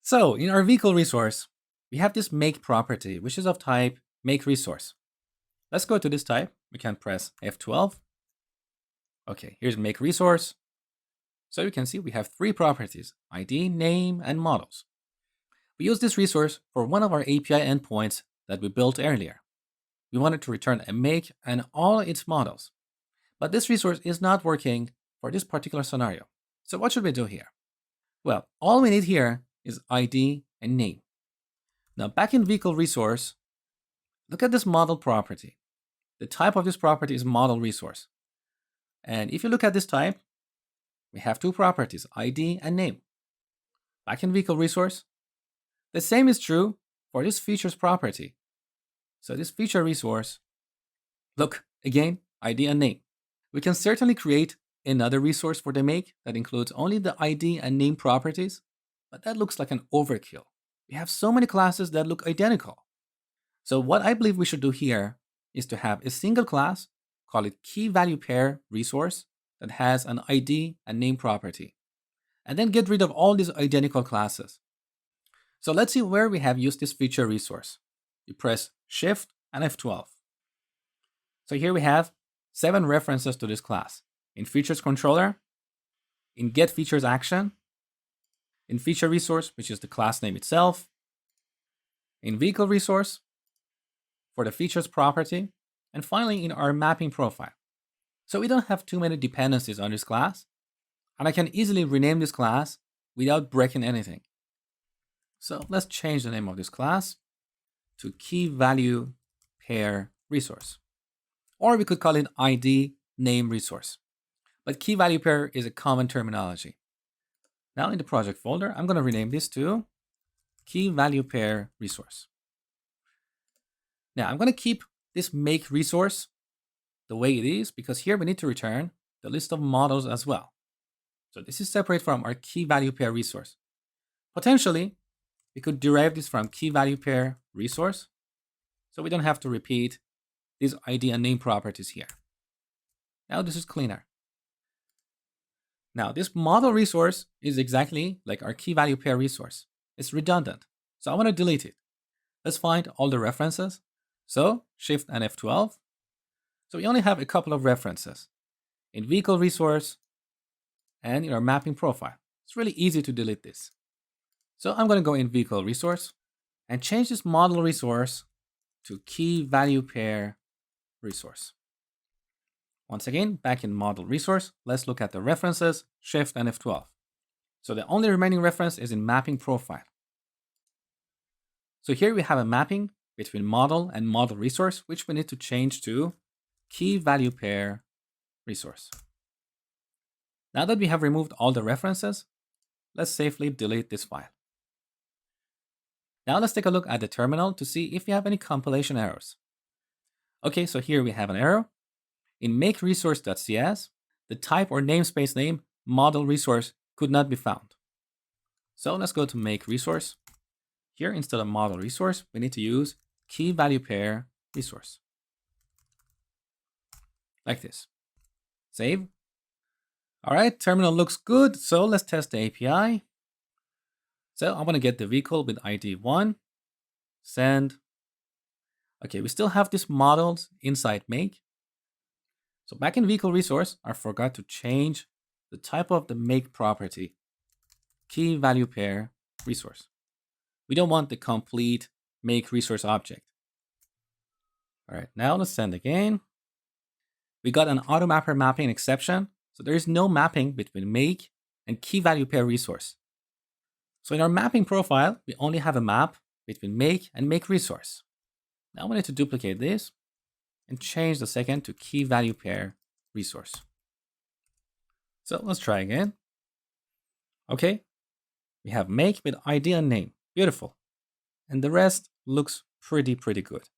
So in our vehicle resource, we have this make property, which is of type make resource. Let's go to this type. We can press F12. Okay, here's make resource. So you can see we have three properties: ID, name, and models. We use this resource for one of our API endpoints that we built earlier. We wanted to return a make and all its models. But this resource is not working for this particular scenario. So what should we do here? Well, all we need here is ID and name. Now back in vehicle resource, look at this model property. The type of this property is model resource. And if you look at this type, we have two properties, ID and name. Back in vehicle resource, the same is true for this features property. So this feature resource, look, again, ID and name. We can certainly create another resource for the make that includes only the ID and name properties, but that looks like an overkill. We have so many classes that look identical. So what I believe we should do here is to have a single class, call it KeyValuePairResource, that has an ID and name property, and then get rid of all these identical classes. So let's see where we have used this feature resource. You press Shift and F12. So here we have 7 references to this class. In features controller, in get features action, in feature resource, which is the class name itself, in vehicle resource, for the features property, and finally in our mapping profile. So we don't have too many dependencies on this class, and I can easily rename this class without breaking anything. So let's change the name of this class to KeyValuePairResource. Or we could call it ID name resource. But KeyValuePair is a common terminology. Now in the project folder, I'm going to rename this to KeyValuePairResource. Now I'm going to keep this make resource the way it is, because here we need to return the list of models as well. So this is separate from our KeyValuePairResource. Potentially, we could derive this from KeyValuePairResource, so we don't have to repeat these ID and name properties here. Now this is cleaner. Now this model resource is exactly like our KeyValuePairResource. It's redundant, so I want to delete it. Let's find all the references. So Shift and F12. So we only have a couple of references in vehicle resource and in our mapping profile. It's really easy to delete this. So I'm going to go in vehicle resource and change this model resource to KeyValuePairResource. Once again, back in model resource, let's look at the references, Shift and F12. So the only remaining reference is in mapping profile. So here we have a mapping between model and model resource, which we need to change to KeyValuePairResource. Now that we have removed all the references, let's safely delete this file. Now let's take a look at the terminal to see if we have any compilation errors. Okay, so here we have an error. In makeResource.cs, the type or namespace name model resource could not be found. So let's go to make resource. Here, instead of model resource, we need to use KeyValuePairResource. Like this. Save. All right, terminal looks good. So let's test the API. So I want to get the vehicle with ID 1. Send. Okay, we still have these models inside make. So back in vehicle resource, I forgot to change the type of the make property, KeyValuePairResource. We don't want the complete make resource object. All right, now let's send again. We got an automapper mapping exception. So there is no mapping between make and KeyValuePairResource. So in our mapping profile, we only have a map between make and make resource. Now we need to duplicate this and change the second to KeyValuePairResource. So let's try again. Okay, we have make with ID and name. Beautiful. And the rest looks pretty good.